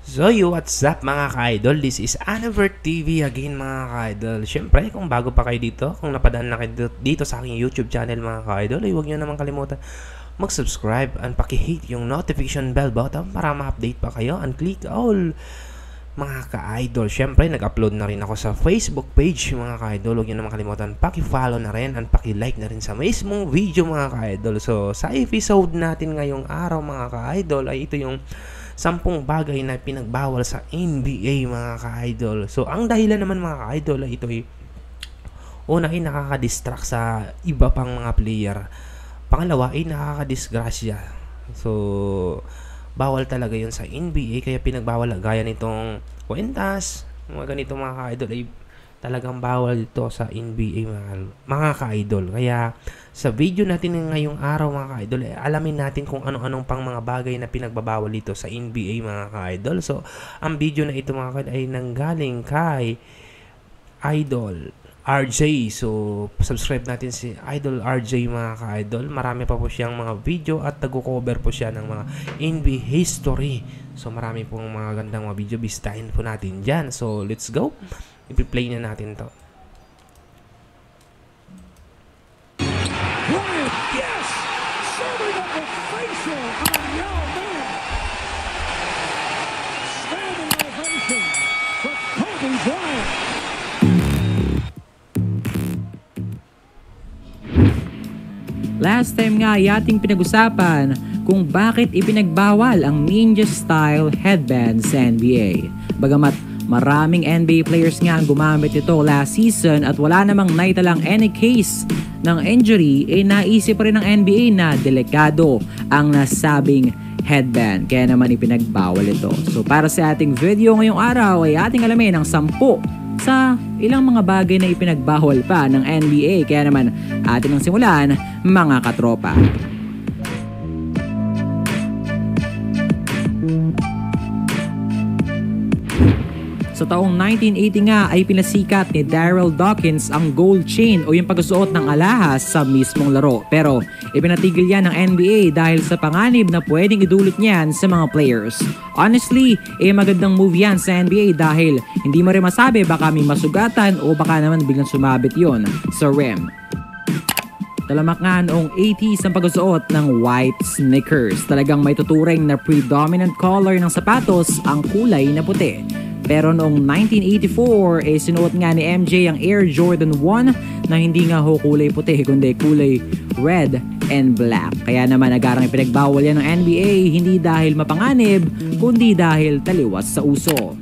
So what's up mga ka-idol? This is Anavert TV again mga ka-idol. Siyempre, kung bago pa kayo dito, kung napadaan na kayo dito sa aking YouTube channel mga ka-idol, ay huwag nyo naman kalimutan mag-subscribe and paki-hit yung notification bell button para ma-update pa kayo and click all mga ka-idol. Siyempre, nag-upload na rin ako sa Facebook page mga ka-idol. Huwag nyo naman kalimutan paki-follow na rin and paki-like na rin sa mismong video mga ka-idol. So sa episode natin ngayong araw mga ka-idol ay ito yung 10 bagay na pinagbawal sa NBA mga ka-idol. So, ang dahilan naman mga ka-idol ay ito ay una ay nakaka-distract sa iba pang mga player. Pangalawa ay nakaka-disgrasya. So, bawal talaga yun sa NBA kaya pinagbawal gaya nitong kwentas, mga ganito mga ka-idol ay talagang bawal ito sa NBA mga ka-idol. Kaya sa video natin ngayong araw mga ka-idol, alamin natin kung ano-anong pang mga bagay na pinagbabawal dito sa NBA mga ka-idol. So, ang video na ito mga ka-idol ay nanggaling kay Idol RJ. So, subscribe natin si Idol RJ mga ka-idol. Marami pa po siyang mga video at nag-cover po siya ng mga NBA history. So, marami pong mga gandang mga video. Bistahin po natin dyan. So, let's go. I-play na natin to. Yes! Serving up a facial on Yao Ming. Standing ovation for Kobe Bryant. Last time nga ay ating pinag-usapan kung bakit ipinagbawal ang ninja-style headband sa NBA. Bagamat maraming NBA players nga ang gumamit ito last season at wala namang naitalang any case ng injury, naisip pa rin ng NBA na delikado ang nasabing headband. Kaya naman ipinagbawal ito. So para sa ating video ngayong araw ay ating alamin ang 10 sa ilang mga bagay na ipinagbawal pa ng NBA. Kaya naman atin ang simulan mga katropa. Sa taong 1980 nga ay pinasikat ni Darryl Dawkins ang gold chain o yung pagsusuot ng alahas sa mismong laro. Pero ipinatigil yan ng NBA dahil sa panganib na pwedeng idulot niyan sa mga players. Honestly, magandang move yan sa NBA dahil hindi mo rin masabi baka may masugatan o baka naman biglang sumabit yon sa rim. Talamak nga noong 80s ang pagsusuot ng white sneakers. Talagang may tuturing na predominant color ng sapatos ang kulay na puti. Pero noong 1984, sinuot nga ni MJ ang Air Jordan 1 na hindi nga ho kulay puti, kundi kulay red and black. Kaya naman agarang ipinagbawal yan ng NBA, hindi dahil mapanganib, kundi dahil taliwas sa uso.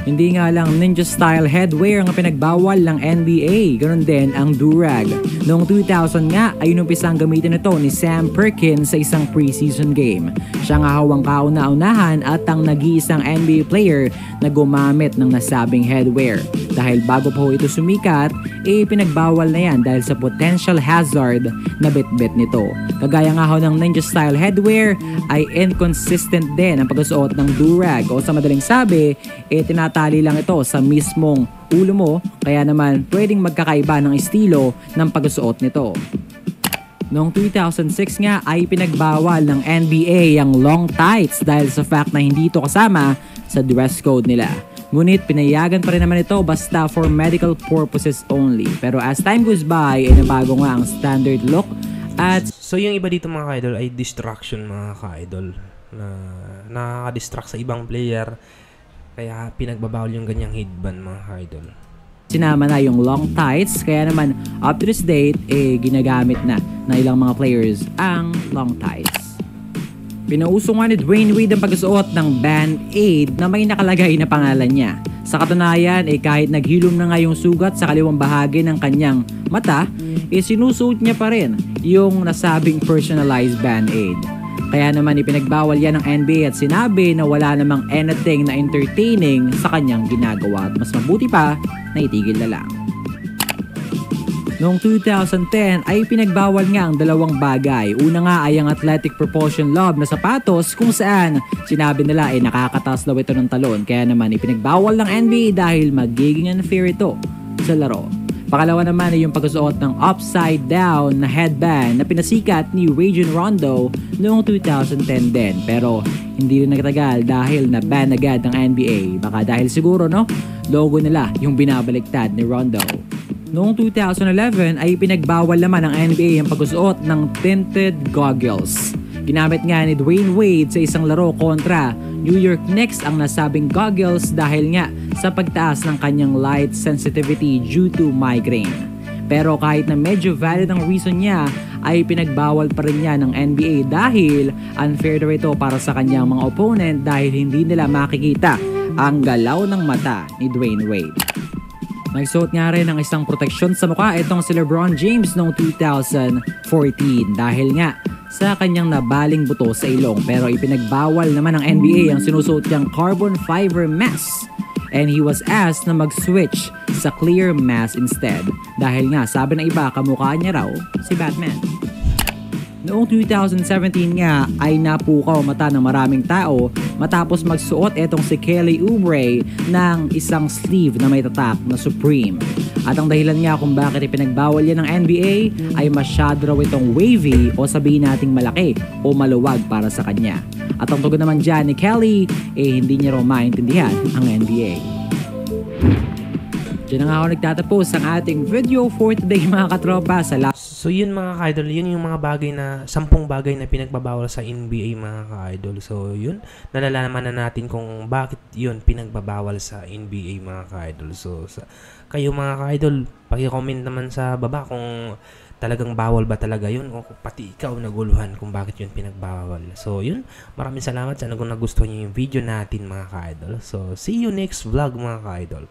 Hindi nga lang ninja-style headwear ang pinagbawal ng NBA, ganoon din ang durag. Noong 2000 nga ay inumpisang gamitin ito ni Sam Perkins sa isang preseason game. Siya nga hawang kauna-unahan at ang nag-iisang NBA player na gumamit ng nasabing headwear. Dahil bago pa ho ito sumikat, pinagbawal na yan dahil sa potential hazard na bit-bit nito. Kagaya nga ho ng ninja-style headwear ay inconsistent din ang pagsusuot ng durag o sa madaling sabi, tinatali lang ito sa mismong ulo mo kaya naman pwedeng magkakaiba ng estilo ng pagsusuot nito. Noong 2006 nga ay pinagbawal ng NBA ang long tights dahil sa fact na hindi ito kasama sa dress code nila. Ngunit pinayagan pa rin naman ito basta for medical purposes only. Pero as time goes by, nabago nga ang standard look at... So yung iba dito mga ka-idol ay distraction mga ka-idol. Na nakaka-distract sa ibang player. Kaya pinagbabawal yung ganyang headband mga ka-idol. Sinama na yung long tights, kaya naman up to this date, ginagamit na ilang mga players ang long tights. Pinauso nga ni Dwayne Wade ang pagsusuot ng Band-Aid na may nakalagay na pangalan niya. Sa katunayan, kahit naghilom na nga yung sugat sa kaliwang bahagi ng kanyang mata, sinusuot niya pa rin yung nasabing personalized Band-Aid. Kaya naman ipinagbawal yan ng NBA at sinabi na wala namang anything na entertaining sa kanyang ginagawa at mas mabuti pa na itigil na lang. Noong 2010 ay pinagbawal nga ang dalawang bagay. Una nga ay ang athletic propulsion lob na sapatos kung saan sinabi nila nakakataas daw ito ng talon. Kaya naman ipinagbawal ng NBA dahil magiging unfair ito sa laro. Pangalawa naman ay yung pagsusuot ng upside down na headband na pinasikat ni Rajon Rondo noong 2010 din. Pero hindi rin nagtagal dahil na-ban agad ng NBA. Baka dahil siguro logo nila yung binabaliktad ni Rondo. Noong 2011 ay pinagbawal naman ng NBA ang pagsusuot ng tinted goggles. Ginamit nga ni Dwayne Wade sa isang laro kontra New York Knicks ang nasabing goggles dahil nga sa pagtaas ng kanyang light sensitivity due to migraine. Pero kahit na medyo valid ang reason niya, ay pinagbawal pa rin niya ng NBA dahil unfair daw ito para sa kanyang mga opponent dahil hindi nila makikita ang galaw ng mata ni Dwayne Wade. Nagsuot nga rin ng isang proteksyon sa mukha itong si LeBron James noong 2014 dahil nga sa kanyang nabaling buto sa ilong, pero ipinagbawal naman ng NBA ang sinusuot niyang carbon fiber mask and he was asked na mag-switch sa clear mask instead dahil nga sabi ng iba kamukha niya raw si Batman. Noong 2017 nga ay napukaw mata ng maraming tao matapos magsuot etong si Kelly Oubre ng isang sleeve na may tatak na Supreme. At ang dahilan nga kung bakit ipinagbawal yan ng NBA ay masyado raw itong wavy o sabihin nating malaki o maluwag para sa kanya. At ang tugon naman dyan ni Kelly hindi niya raw maintindihan ang NBA. Diyan na nga ako nagtatapos ang ating video for today mga katropa. So yun mga ka-idol, yun yung mga bagay na 10 bagay na pinagbabawal sa NBA mga ka-idol. So yun, nalalaman na natin kung bakit yun pinagbabawal sa NBA mga ka-idol. So kayo mga ka-idol, paki-comment naman sa baba kung talagang bawal ba talaga yun o pati ikaw naguluhan kung bakit yun pinagbawal. So yun, maraming salamat sana kung nagustuhan niyo yung video natin mga ka-idol. So see you next vlog mga ka-idol.